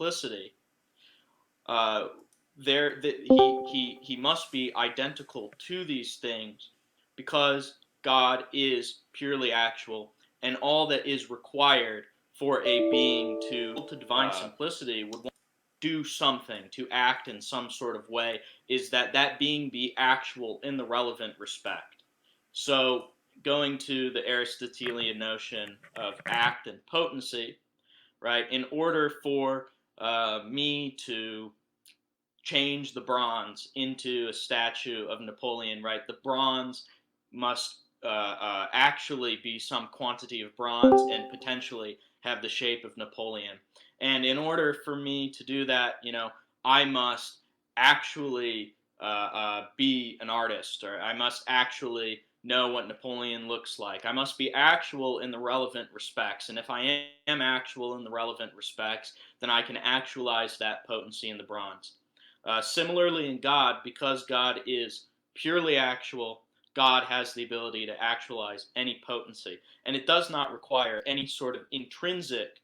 simplicity, uh, he must be identical to these things because God is purely actual, and all that is required for a being to divine simplicity would want to do something, to act in some sort of way, is that that being be actual in the relevant respect. So going to the Aristotelian notion of act and potency, right? In order for me to change the bronze into a statue of Napoleon, right? The bronze must actually be some quantity of bronze and potentially have the shape of Napoleon. And in order for me to do that, I must actually be an artist, or I must actually know what Napoleon looks like. I must be actual in the relevant respects. And if I am actual in the relevant respects, then I can actualize that potency in the bronze. Similarly, in God, because God is purely actual, God has the ability to actualize any potency. And it does not require any sort of intrinsic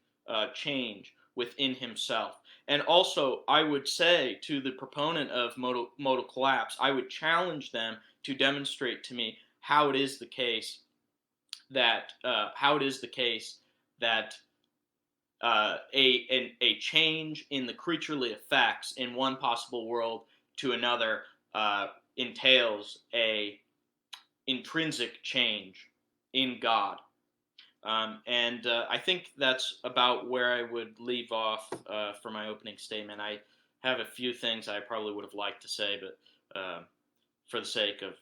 change within himself. And also, I would say to the proponent of modal collapse, I would challenge them to demonstrate to me how it is the case that a change in the creaturely effects in one possible world to another entails a intrinsic change in God. And I think that's about where I would leave off for my opening statement. I have a few things I probably would have liked to say, but for the sake of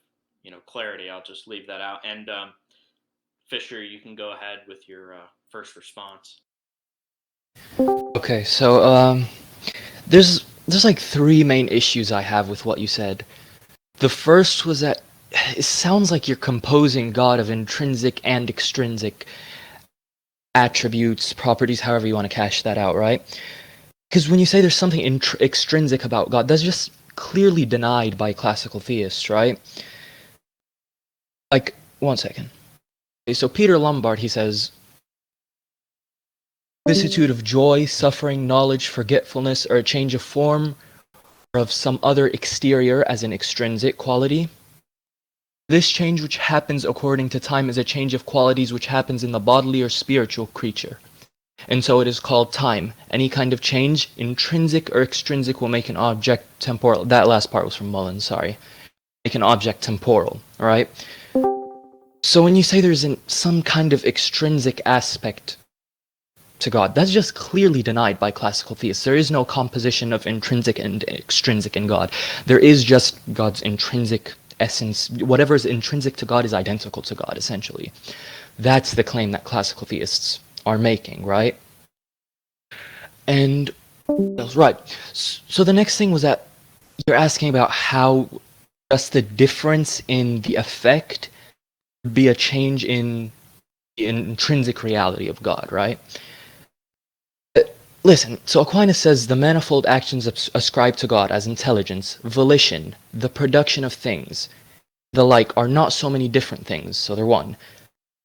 clarity, I'll just leave that out. And Fisher, you can go ahead with your first response. Okay, so there's like three main issues I have with what you said. The first was that it sounds like you're composing God of intrinsic and extrinsic attributes, properties, however you want to cash that out, right? Because when you say there's something extrinsic about God, that's just clearly denied by classical theists, right? Like, one second. Okay, so Peter Lombard, he says, vicissitude of joy, suffering, knowledge, forgetfulness, or a change of form, or of some other exterior as an extrinsic quality. This change which happens according to time is a change of qualities which happens in the bodily or spiritual creature. And so it is called time. Any kind of change, intrinsic or extrinsic, will make an object temporal. That last part was from Mullen, sorry. Make an object temporal, alright? So when you say there's some kind of extrinsic aspect to God, that's just clearly denied by classical theists. There is no composition of intrinsic and extrinsic in God. There is just God's intrinsic essence. Whatever is intrinsic to God is identical to God, essentially. That's the claim that classical theists are making, right? And that's right. So the next thing was that you're asking about how just the difference in the effect would be a change in the intrinsic reality of God, right? Listen, so Aquinas says the manifold actions ascribed to God as intelligence, volition, the production of things, the like, are not so many different things, so they're one.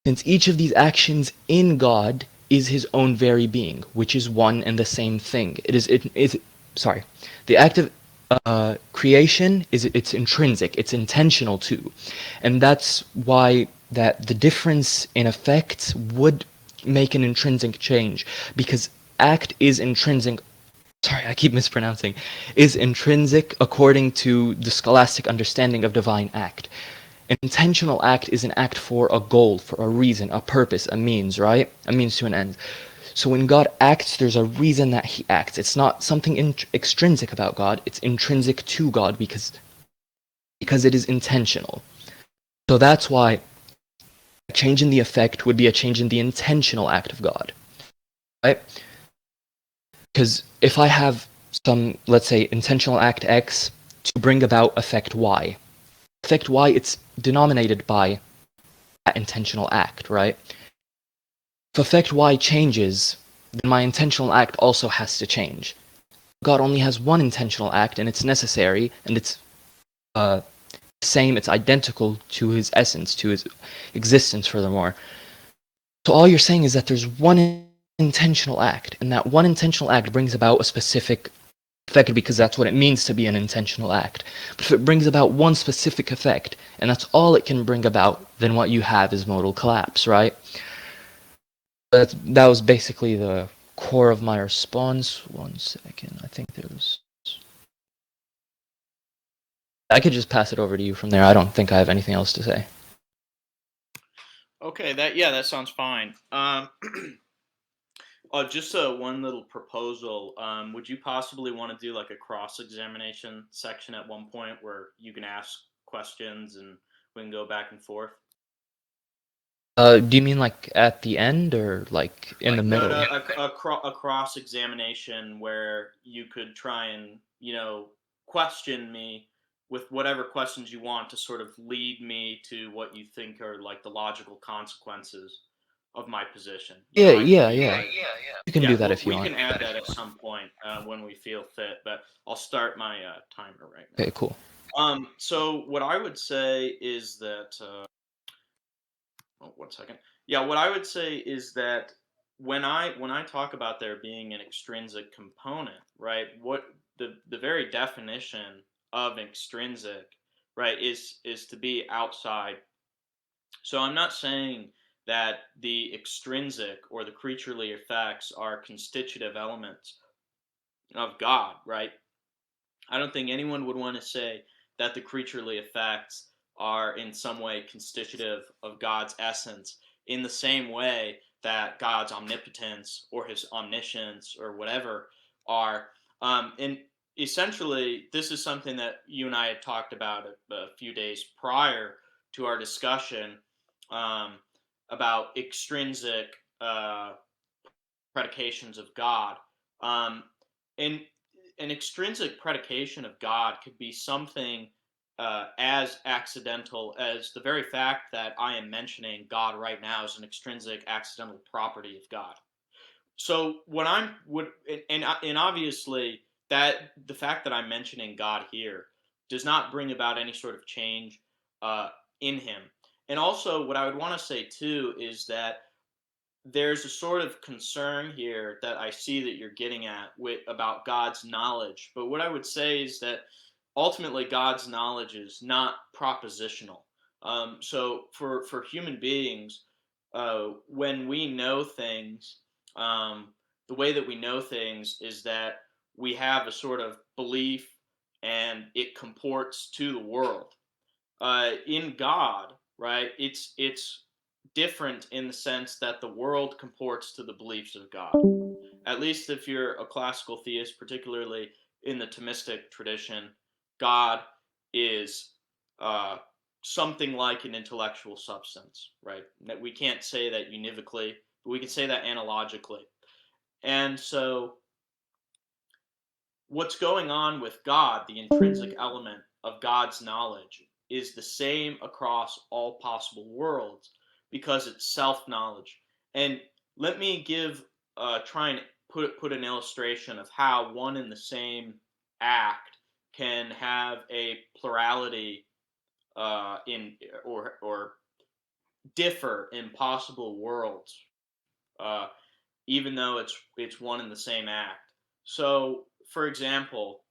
Since each of these actions in God is his own very being, which is one and the same thing. The act of creation it's intrinsic, it's intentional too. And that's why that the difference in effects would make an intrinsic change, because act is intrinsic, is intrinsic according to the scholastic understanding of divine act. An intentional act is an act for a goal, for a reason, a purpose, a means, right? A means to an end. So when God acts, there's a reason that he acts. It's not something extrinsic about God, it's intrinsic to God because it is intentional. So that's why a change in the effect would be a change in the intentional act of God, right? Because if I have some, let's say, intentional act X to bring about effect Y, effect Y, it's denominated by that intentional act, right? If effect Y changes, then my intentional act also has to change. God only has one intentional act, and it's necessary, and it's same, it's identical to his essence, to his existence, furthermore. So all you're saying is that there's one intentional act, and that one intentional act brings about a specific effect because that's what it means to be an intentional act. But if it brings about one specific effect, and that's all it can bring about, then what you have is modal collapse, right? That was basically the core of my response. One second, I think there was... I could just pass it over to you from there. I don't think I have anything else to say. Okay, that sounds fine. Just one little proposal. Would you possibly want to do like a cross-examination section at one point where you can ask questions and we can go back and forth? Do you mean like at the end or like in the No, middle? no, a cross-examination where you could try and, question me with whatever questions you want to sort of lead me to what you think are like the logical consequences of my position. Yeah, I can yeah, be yeah. like, You can do yeah, that if you we want. can add that at some point when we feel fit, but I'll start my timer right Okay, now. cool. So what I would say is that, oh, 1 second. Yeah, what I would say is that when I talk about there being an extrinsic component, right? What the very definition of extrinsic, right, is to be outside. So I'm not saying that the extrinsic or the creaturely effects are constitutive elements of God, right? I don't think anyone would want to say that the creaturely effects are in some way constitutive of God's essence in the same way that God's omnipotence or his omniscience or whatever are. And essentially, this is something that you and I had talked about a few days prior to our discussion um, about extrinsic uh, predications of God. Um, and an extrinsic predication of God could be something as accidental as the very fact that I am mentioning God right now is an extrinsic accidental property of God. So when I'm would and obviously that the fact that I'm mentioning God here does not bring about any sort of change uh, in him. And also, what I would want to say too is that there's a sort of concern here that I see that you're getting at with about God's knowledge. But what I would say is that ultimately God's knowledge is not propositional. So for human beings, when we know things, the way that we know things is that we have a sort of belief and it comports to the world. In God, right? It's different in the sense that the world comports to the beliefs of God. At least if you're a classical theist, particularly in the Thomistic tradition, God is uh, something like an intellectual substance, right? That we can't say that univocally, but we can say that analogically. And so what's going on with God, the intrinsic element of God's knowledge, is the same across all possible worlds because it's self knowledge. And let me try and put an illustration of how one and the same act can have a plurality in or differ in possible worlds, uh, even though it's one and the same act. So, for example,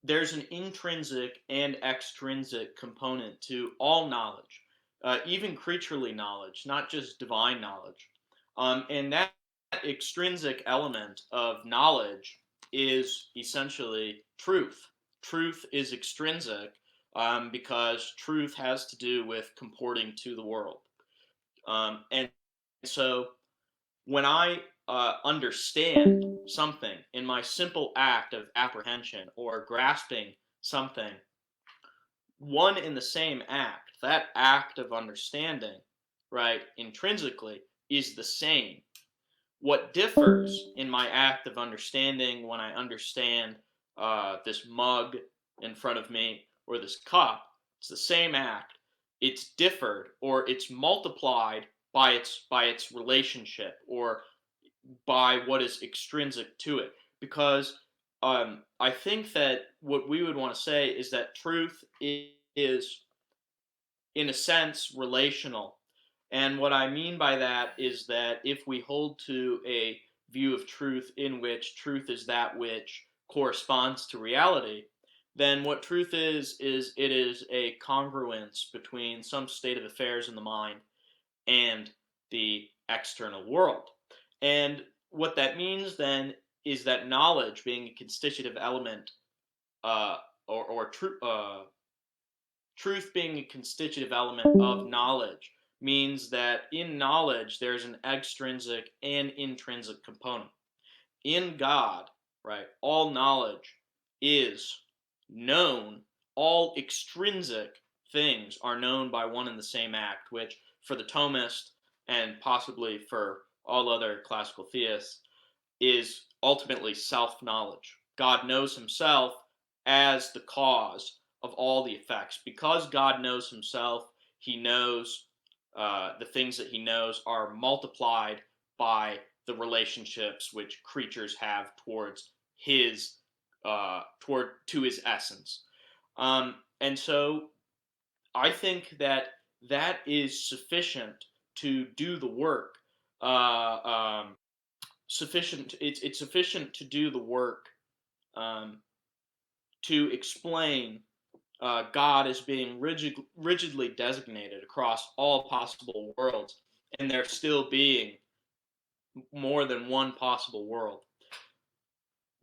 there's an intrinsic and extrinsic component to all knowledge, even creaturely knowledge, not just divine knowledge. And that extrinsic element of knowledge is essentially truth. Truth is extrinsic because truth has to do with comporting to the world. And so when I understand something in my simple act of apprehension or grasping something, one in the same act, that act of understanding, right, intrinsically is the same. What differs in my act of understanding when I understand this mug in front of me or this cup, it's the same act. It's differed or it's multiplied by its relationship or by what is extrinsic to it. Because I think that what we would want to say is that truth is, in a sense, relational. And what I mean by that is that if we hold to a view of truth in which truth is that which corresponds to reality, then what truth is it is a congruence between some state of affairs in the mind and the external world. And what that means then is that knowledge, being a constitutive element, uh, or truth being a constitutive element of knowledge, means that in knowledge there's an extrinsic and intrinsic component. In God, right, all knowledge is known, all extrinsic things are known by one and the same act, which for the Thomist and possibly for all other classical theists is ultimately self knowledge. God knows himself as the cause of all the effects. Because God knows himself, he knows the things that he knows are multiplied by the relationships which creatures have towards his toward to his essence. And so I think that that is sufficient to do the work. Sufficient. It's sufficient to do the work, um, to explain God as being rigidly designated across all possible worlds, and there still being more than one possible world.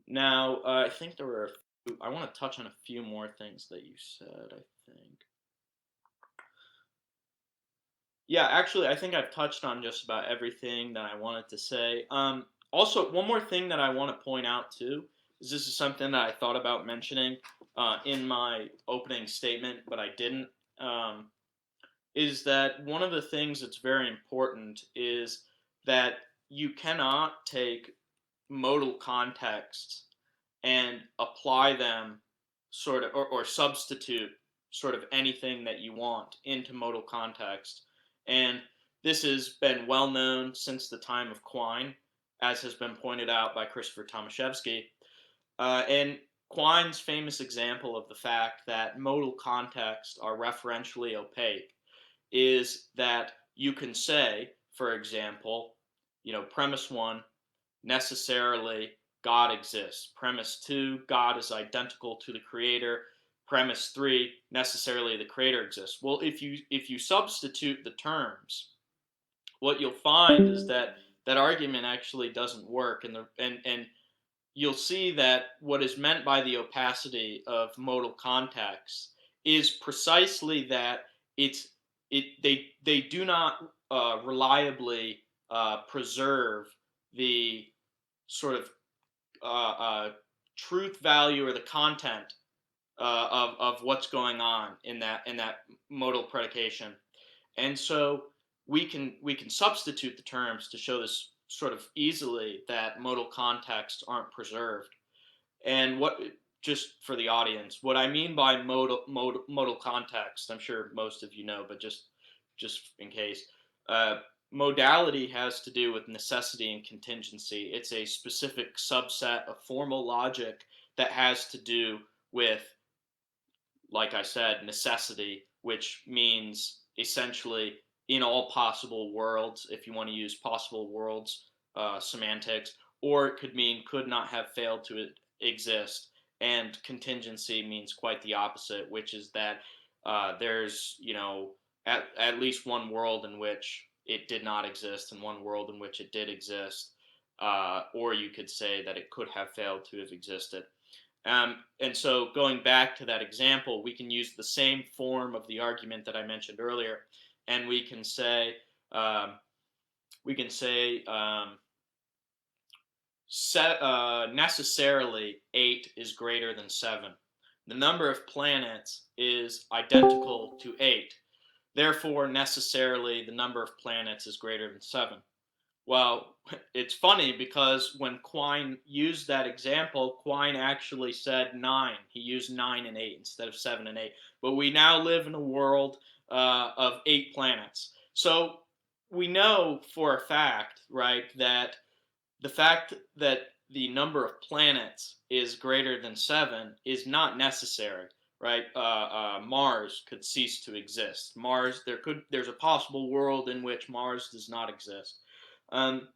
Now, I think there were. I want to touch on a few more things that you said. I think. Yeah, actually, I think I've touched on just about everything that I wanted to say. Also, one more thing that I want to point out too is this is something that I thought about mentioning in my opening statement, but I didn't. Um, is that one of the things that's very important is that you cannot take modal contexts and apply them sort of or substitute sort of anything that you want into modal context. And this has been well known since the time of Quine, as has been pointed out by Christopher Tomaszewski. And Quine's famous example of the fact that modal contexts are referentially opaque is that you can say, for example, premise one, necessarily God exists. Premise two, God is identical to the creator. Premise three, necessarily the creator exists. Well, if you substitute the terms, what you'll find is that that argument actually doesn't work, and you'll see that what is meant by the opacity of modal context is precisely that they do not reliably preserve the sort of truth value or the content of what's going on in that modal predication. And so we can substitute the terms to show this sort of easily that modal contexts aren't preserved. And what, just for the audience, what I mean by modal context, I'm sure most of you know, but just in case, uh, modality has to do with necessity and contingency. It's a specific subset of formal logic that has to do with, like I said, necessity, which means essentially in all possible worlds, if you want to use possible worlds semantics, or it could mean could not have failed to exist. And contingency means quite the opposite, which is that there's, at least one world in which it did not exist and one world in which it did exist. Or you could say that it could have failed to have existed. And so going back to that example, we can use the same form of the argument that I mentioned earlier, and um, we can say necessarily 8 is greater than 7. The number of planets is identical to 8. Therefore, necessarily the number of planets is greater than 7. Well, it's funny because when Quine used that example, Quine actually said 9. He used 9 and 8 instead of 7 and 8. But we now live in a world of 8 planets. So we know for a fact, right, that the fact that the number of planets is greater than 7 is not necessary. right? Mars could cease to exist. There's a possible world in which Mars does not exist, um,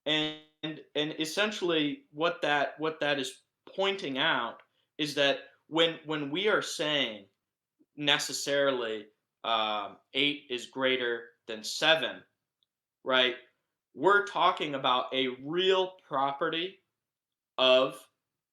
and and essentially what that is pointing out is that when we are saying necessarily 8 is greater than 7, right? We're talking about a real property of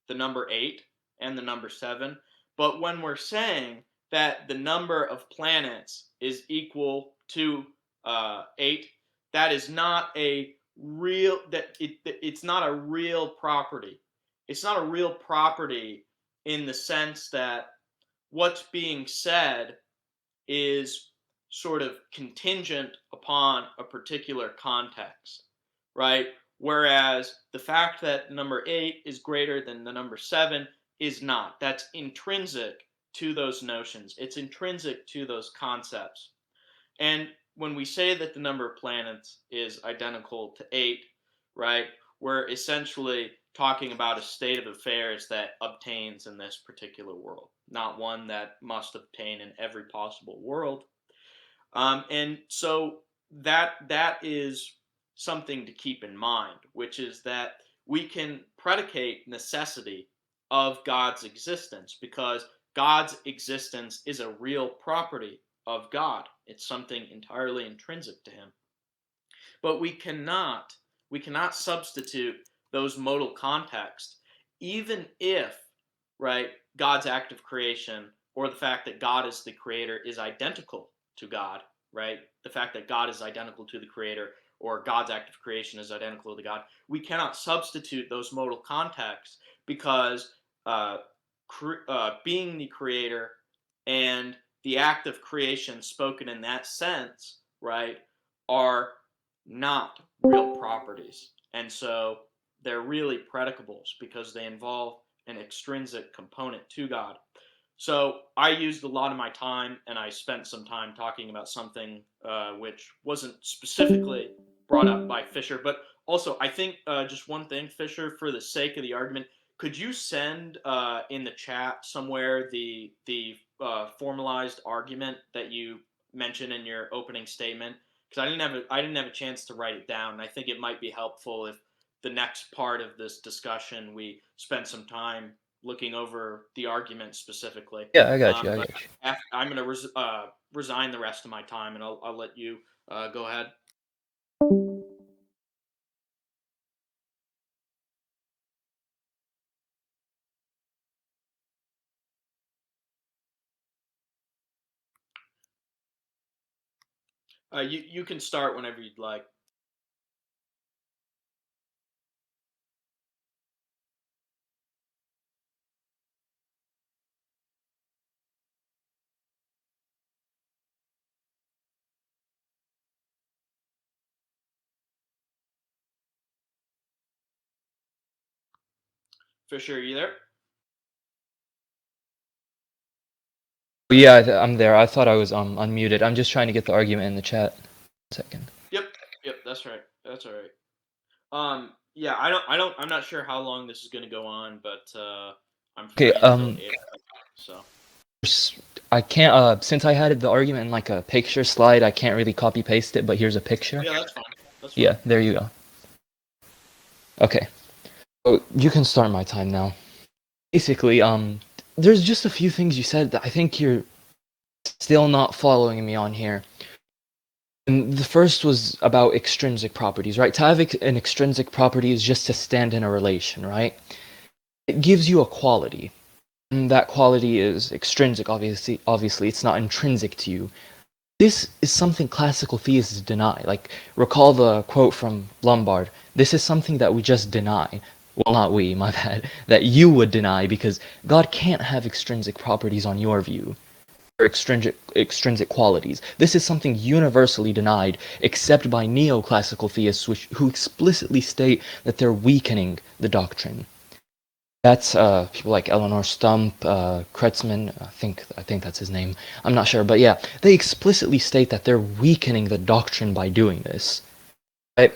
the number 8 and the number 7. But when we're saying that the number of planets is equal to 8, that is not a real it's not a real property. It's not a real property in the sense that what's being said is sort of contingent upon a particular context, right? Whereas the fact that number 8 is greater than the number 7 is not. That's intrinsic to those notions, it's intrinsic to those concepts. And when we say that the number of planets is identical to 8, right, we're essentially talking about a state of affairs that obtains in this particular world, not one that must obtain in every possible world. And so that is something to keep in mind, which is that we can predicate necessity of God's existence because God's existence is a real property of God. It's something entirely intrinsic to him. But we cannot substitute those modal contexts, even if, right, God's act of creation or the fact that God is the creator is identical to God, right? The fact that God is identical to the creator or God's act of creation is identical to God. We cannot substitute those modal contexts because uh, being the creator and the act of creation spoken in that sense, right, are not real properties. And so they're really predicables because they involve an extrinsic component to God. So I used a lot of my time and I spent some time talking about something which wasn't specifically brought up by Fisher, but also I think just one thing, Fisher, for the sake of the argument, could you send in the chat somewhere the formalized argument that you mentioned in your opening statement? Because I didn't have a chance to write it down. And I think it might be helpful if the next part of this discussion we spend some time looking over the argument specifically. Yeah, I got you. I But got you. I'm going to resign the rest of my time, and I'll let you go ahead. You can start whenever you'd like. Fisher, are you there? Yeah, I'm there. I thought I was unmuted. I'm just trying to get the argument in the chat. 1 second. Yep. Yep. That's right. That's all right. Yeah. I'm not sure how long this is going to go on, but I'm Okay. free until 8 o'clock. So. I can't. Since I had the argument in like a picture slide, I can't really copy paste it. But here's a picture. Yeah, that's fine. That's fine. Yeah, there you go. Okay. So you can start my time now. Basically, there's just a few things you said that I think you're still not following me on here. And the first was about extrinsic properties, right? To have an extrinsic property is just to stand in a relation, right? It gives you a quality. And that quality is extrinsic, obviously, it's not intrinsic to you. This is something classical theists deny. Like, recall the quote from Lombard. This is something that we just deny. Well, not we, my bad. That you would deny because God can't have extrinsic properties on your view. Or extrinsic qualities. This is something universally denied, except by neoclassical theists, who explicitly state that they're weakening the doctrine. That's people like Eleanor Stump, Kretzmann, I think that's his name. I'm not sure, but yeah, they explicitly state that they're weakening the doctrine by doing this. Right?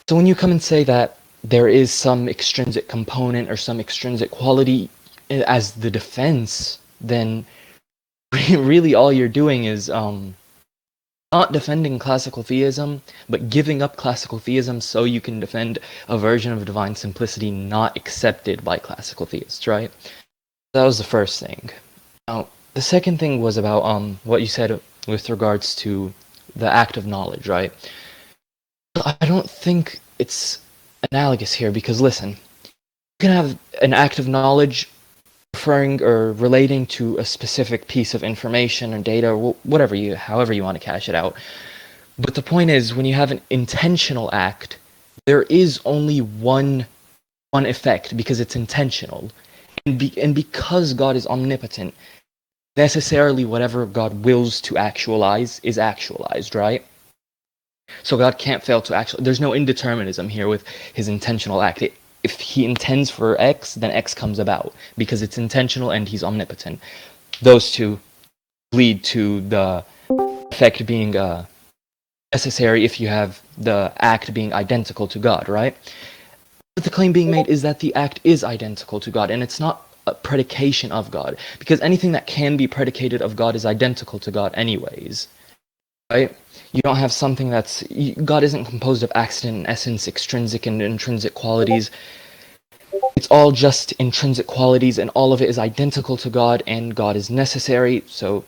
So when you come and say that there is some extrinsic component or some extrinsic quality as the defense then really all you're doing is not defending classical theism, but giving up classical theism so you can defend a version of divine simplicity not accepted by classical theists, right? That was the first thing. Now, the second thing was about what you said with regards to the act of knowledge, right? I don't think it's analogous here because listen, you can have an act of knowledge referring or relating to a specific piece of information or data or whatever however you want to cash it out. But the point is, when you have an intentional act, there is only one effect because it's intentional, and because God is omnipotent, necessarily whatever God wills to actualize is actualized, right? So God can't fail to actually. There's no indeterminism here with his intentional act. If he intends for X, then X comes about because it's intentional and he's omnipotent. Those two lead to the effect being necessary if you have the act being identical to God, right? But the claim being made is that the act is identical to God, and it's not a predication of God, because anything that can be predicated of God is identical to God anyways, right? You don't have something that's... God isn't composed of accident and essence, extrinsic and intrinsic qualities. It's all just intrinsic qualities, and all of it is identical to God, and God is necessary, so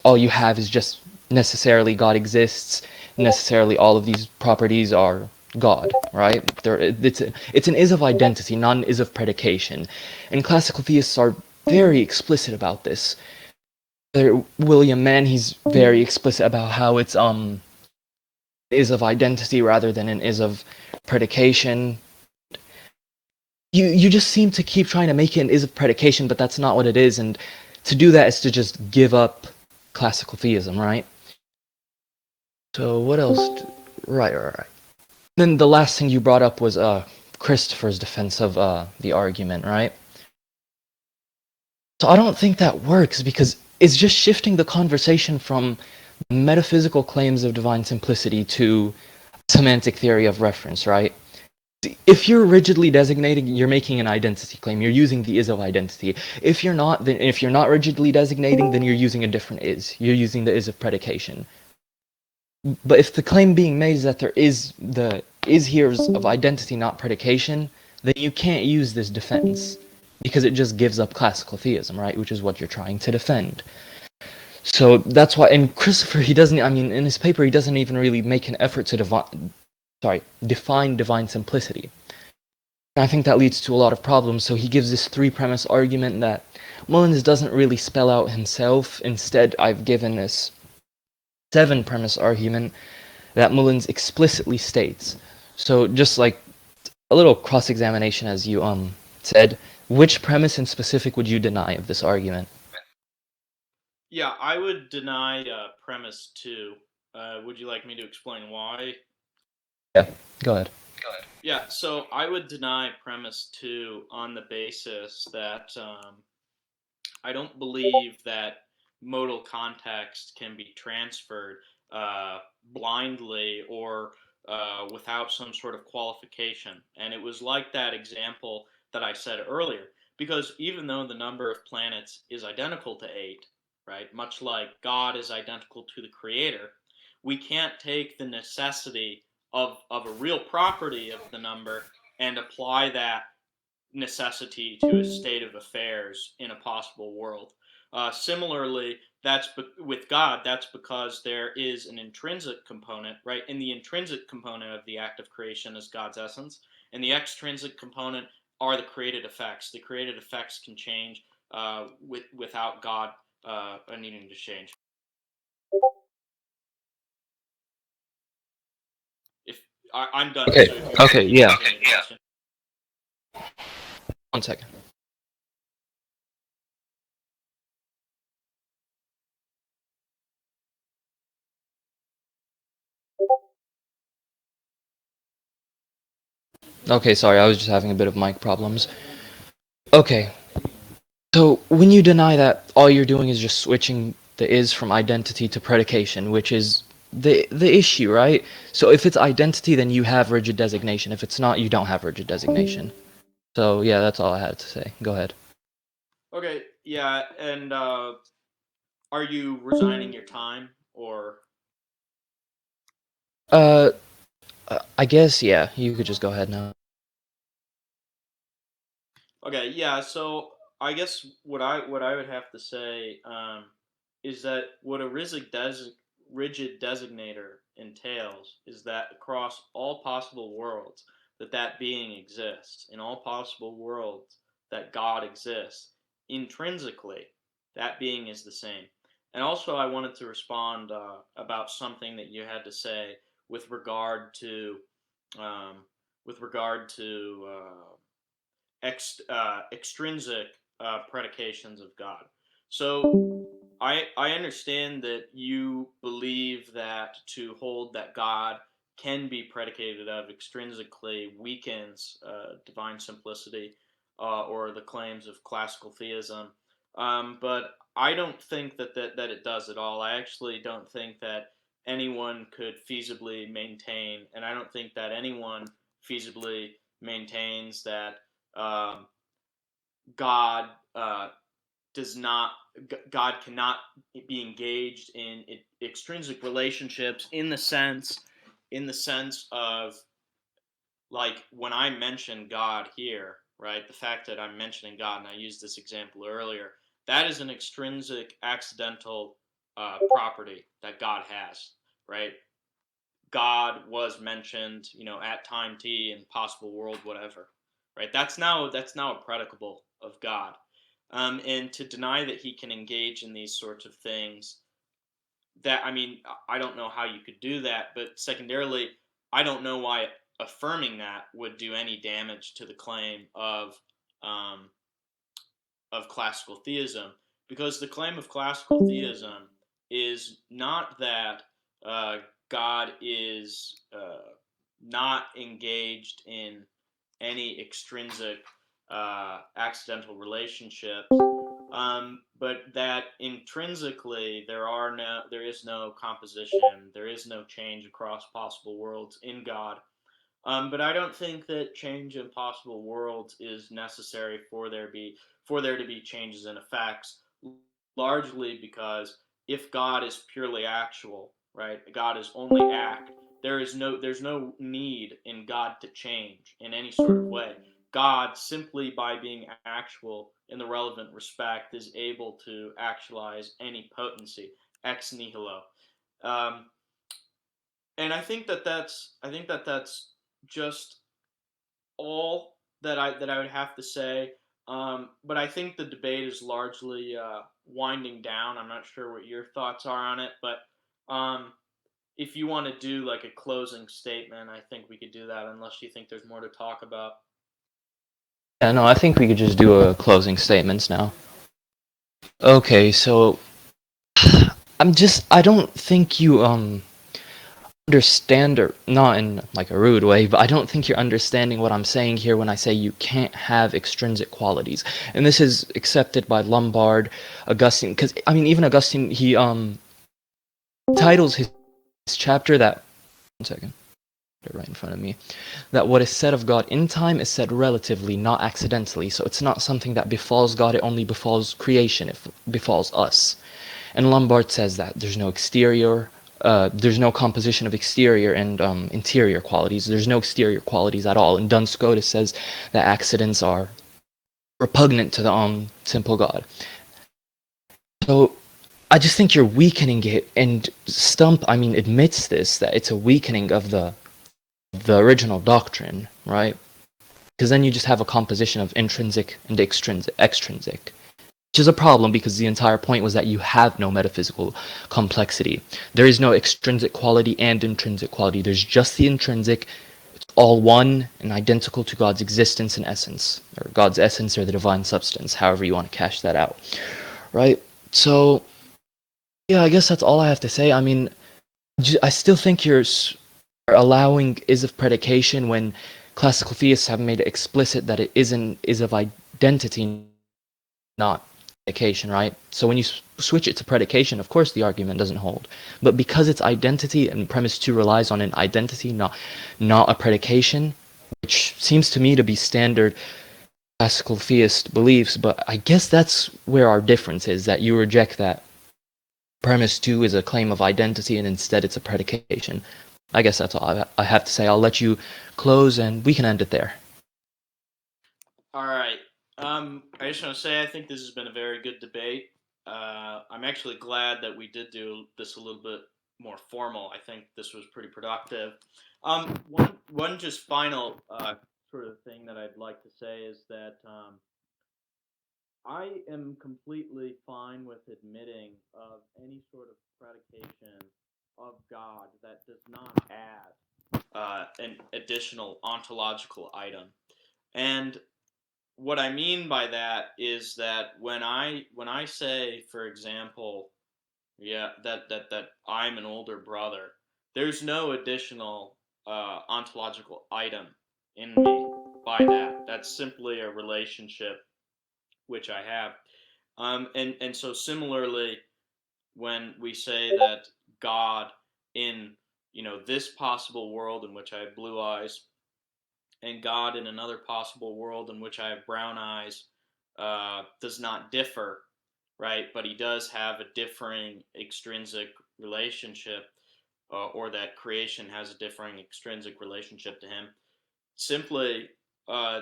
all you have is just necessarily God exists, necessarily all of these properties are God, right? It's an is of identity, not an is of predication. And classical theists are very explicit about this. William Mann, he's very explicit about how it's is of identity rather than an is of predication. You just seem to keep trying to make it an is of predication, but that's not what it is, and to do that is to just give up classical theism, right? So what else? Right. Then the last thing you brought up was Christopher's defense of the argument, right? So I don't think that works because it's just shifting the conversation from metaphysical claims of divine simplicity to semantic theory of reference, right? If you're rigidly designating, you're making an identity claim. You're using the is of identity. If you're not, then if you're not rigidly designating, then you're using a different is. You're using the is of predication. But if the claim being made is that there is the is here of identity, not predication, then you can't use this defense because it just gives up classical theism, right? Which is what you're trying to defend. So that's why, and Christopher, he doesn't, I mean, in his paper, he doesn't even really make an effort to define divine simplicity. And I think that leads to a lot of problems. So he gives this three-premise argument that Mullins doesn't really spell out himself. Instead, I've given this seven-premise argument that Mullins explicitly states. So just like a little cross-examination, as you said, which premise in specific would you deny of this argument? Yeah, I would deny premise 2. Would you like me to explain why? Yeah, go ahead. Yeah, so I would deny premise 2 on the basis that I don't believe that modal context can be transferred blindly or without some sort of qualification. And it was like that example that I said earlier, because even though the number of planets is identical to 8, right, much like God is identical to the Creator, we can't take the necessity of a real property of the number and apply that necessity to a state of affairs in a possible world. Similarly, with God. That's because there is an intrinsic component, right? And the intrinsic component of the act of creation is God's essence, and the extrinsic component are the created effects. The created effects can change without God needing to change. If I'm done, Okay, so if you okay, want to yeah. continue the question. 1 second. Okay, sorry, I was just having a bit of mic problems. Okay, so when you deny that, all you're doing is just switching the is from identity to predication, which is the issue, right? So if it's identity, then you have rigid designation. If it's not, you don't have rigid designation. So yeah, that's all I had to say. Go ahead. Okay, Yeah, and are you resigning your time or? Uh, I guess, yeah, you could just go ahead now. Okay, yeah. So I guess what I would have to say is that what a rigid designator entails is that across all possible worlds that being exists in all possible worlds that God exists intrinsically, that being is the same. And also, I wanted to respond about something that you had to say with regard to um, with regard to. Extrinsic predications of God. So I understand that you believe that to hold that God can be predicated of extrinsically weakens divine simplicity or the claims of classical theism. But I don't think that it does at all. I actually don't think that anyone could feasibly maintain, and I don't think that anyone feasibly maintains that um, God does not God cannot be engaged in extrinsic relationships in the sense of, like, when I mention God here, right? The fact that I'm mentioning God, and I used this example earlier, that is an extrinsic accidental property that God has, right? God was mentioned, at time t and possible world whatever, right? That's now a predicable of God, and to deny that He can engage in these sorts of things, that I mean, I don't know how you could do that, but secondarily, I don't know why affirming that would do any damage to the claim um, of classical theism, because the claim of classical theism is not that uh, God is not engaged in any extrinsic accidental relationships, but that intrinsically there is no composition, there is no change across possible worlds in God. But I don't think that change in possible worlds is necessary for there to be changes in effects, largely because if God is purely actual, right? God is only act. There's no need in God to change in any sort of way. God, simply by being actual in the relevant respect, is able to actualize any potency ex nihilo. Um, and I think that that's just all that I would have to say. But I think the debate is largely winding down. I'm not sure what your thoughts are on it, but if you want to do like a closing statement, I think we could do that. Unless you think there's more to talk about. Yeah, no, I think we could just do a closing statements now. Okay, so I don't think you understand, or not in like a rude way, but I don't think you're understanding what I'm saying here when I say you can't have extrinsic qualities. And this is accepted by Lombard, Augustine, because I mean even Augustine, he titles his chapter that, one second, right in front of me, that what is said of God in time is said relatively, not accidentally. So it's not something that befalls God, it only befalls creation, it befalls us. And Lombard says that there's no composition of exterior and interior qualities. There's no exterior qualities at all. And Duns Scotus says that accidents are repugnant to the simple God. So I just think you're weakening it, and Stump, I mean, admits this, that it's a weakening of the original doctrine, right? Because then you just have a composition of intrinsic and extrinsic, which is a problem because the entire point was that you have no metaphysical complexity. There is no extrinsic quality and intrinsic quality. There's just the intrinsic. It's all one and identical to God's existence and essence, or God's essence or the divine substance, however you want to cash that out, right? So, yeah, I guess that's all I have to say. I mean, I still think you're allowing is of predication when classical theists have made it explicit that it is of identity, not predication, right? So when you switch it to predication, of course the argument doesn't hold. But because it's identity and premise 2 relies on an identity, not a predication, which seems to me to be standard classical theist beliefs, but I guess that's where our difference is, that you reject that premise 2 is a claim of identity and instead it's a predication. I guess that's all I have to say. I'll let you close and we can end it there. All right. I just want to say I think this has been a very good debate. I'm actually glad that we did do this a little bit more formal. I think this was pretty productive. One just final sort of thing that I'd like to say is that I am completely fine with admitting of any sort of predication of God that does not add an additional ontological item. And what I mean by that is that when I say, for example, yeah, that I'm an older brother, there's no additional ontological item in me by that. That's simply a relationship which I have. And so similarly, when we say that God in this possible world in which I have blue eyes, and God in another possible world in which I have brown eyes, does not differ, right? But he does have a differing extrinsic relationship, or that creation has a differing extrinsic relationship to him. Simply,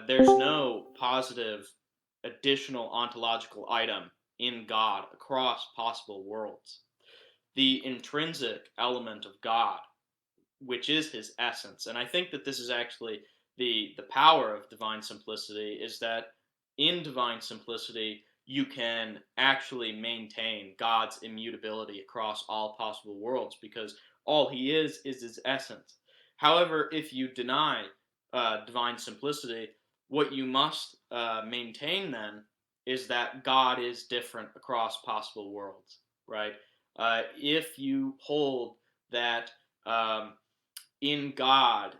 there's no positive additional ontological item in God across possible worlds. The intrinsic element of God, which is his essence. And I think that this is actually the power of divine simplicity, is that in divine simplicity you can actually maintain God's immutability across all possible worlds, because all he is his essence. However, if you deny divine simplicity, what you must maintain then is that God is different across possible worlds, right? If you hold that in God,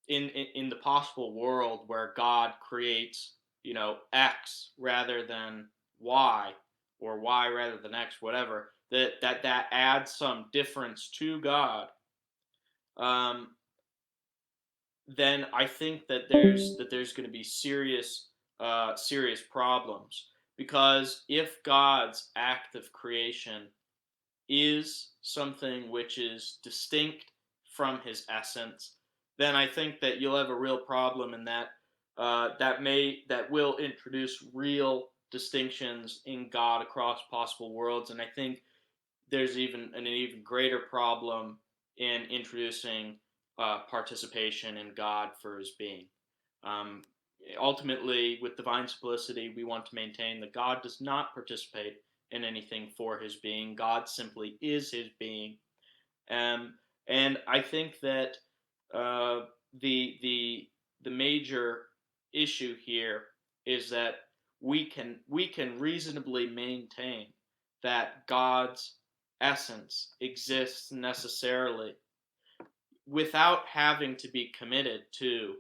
in the possible world where God creates, X rather than Y, or Y rather than X, whatever, that adds some difference to God, um, then I think that there's going to be serious problems, because if God's act of creation is something which is distinct from his essence, then I think that you'll have a real problem, in that that will introduce real distinctions in God across possible worlds. And I think there's even an even greater problem in introducing participation in God for his being. Um, Ultimately, with divine simplicity, we want to maintain that God does not participate in anything for his being. God simply is his being. Um, and I think that uh, the major issue here is that we can reasonably maintain that God's essence exists necessarily without having to be committed to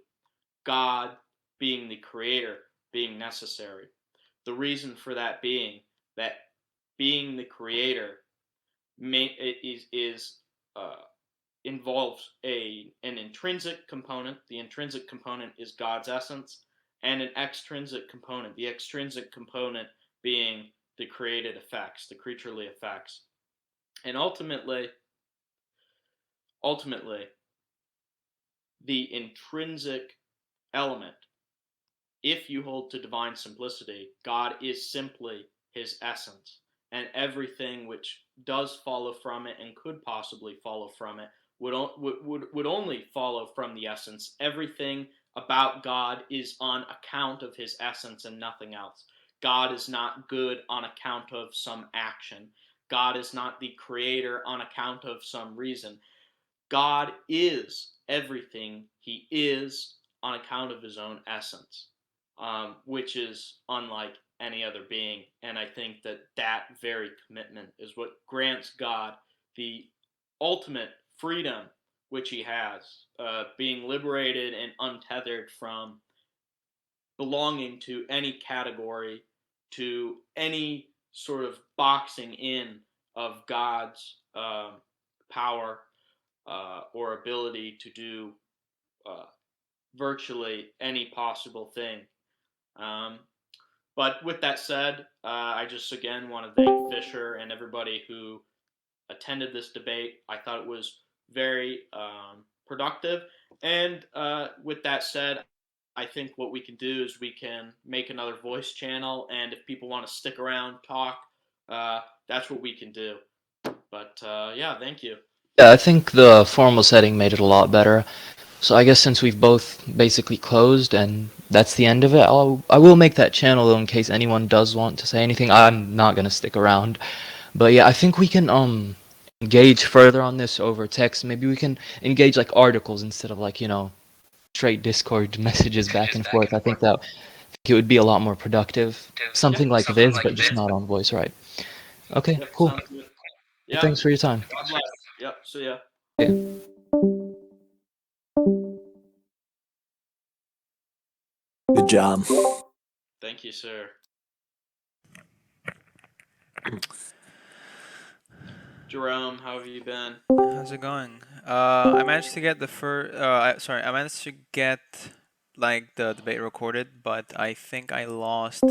God being the creator being necessary. The reason for that being that being the creator is uh, involves an intrinsic component. The intrinsic component is God's essence, and an extrinsic component. The extrinsic component being the created effects, the creaturely effects. And ultimately, the intrinsic element, if you hold to divine simplicity, God is simply his essence. And everything which does follow from it and could possibly follow from it would only follow from the essence. Everything about God is on account of his essence and nothing else. God is not good on account of some action. God is not the creator on account of some reason. God is everything he is on account of his own essence, which is unlike any other being. And I think that that very commitment is what grants God the ultimate freedom which he has, being liberated and untethered from belonging to any category, to any sort of boxing in of God's power or ability to do uh, virtually any possible thing. Um, but with that said, I just again want to thank Fisher and everybody who attended this debate. I thought it was very productive. And with that said, I think what we can do is we can make another voice channel, and if people want to stick around, talk, that's what we can do. But yeah, thank you. Yeah, I think the formal setting made it a lot better. So I guess since we've both basically closed and that's the end of it, I will make that channel though in case anyone does want to say anything. I'm not gonna stick around. But yeah, I think we can engage further on this over text. Maybe we can engage like articles instead of like, straight Discord messages back and forth. I think it would be a lot more productive. Yeah, Something like this, but just not on voice, right? Okay, yep, cool. sounds good. Well, Yeah, thanks for your time. God bless. Yep, see ya. Yeah. Good job. Thank you, sir. Jerome, how have you been? How's it going? I managed to get the first. Sorry, I managed to get like the debate recorded, but I think I lost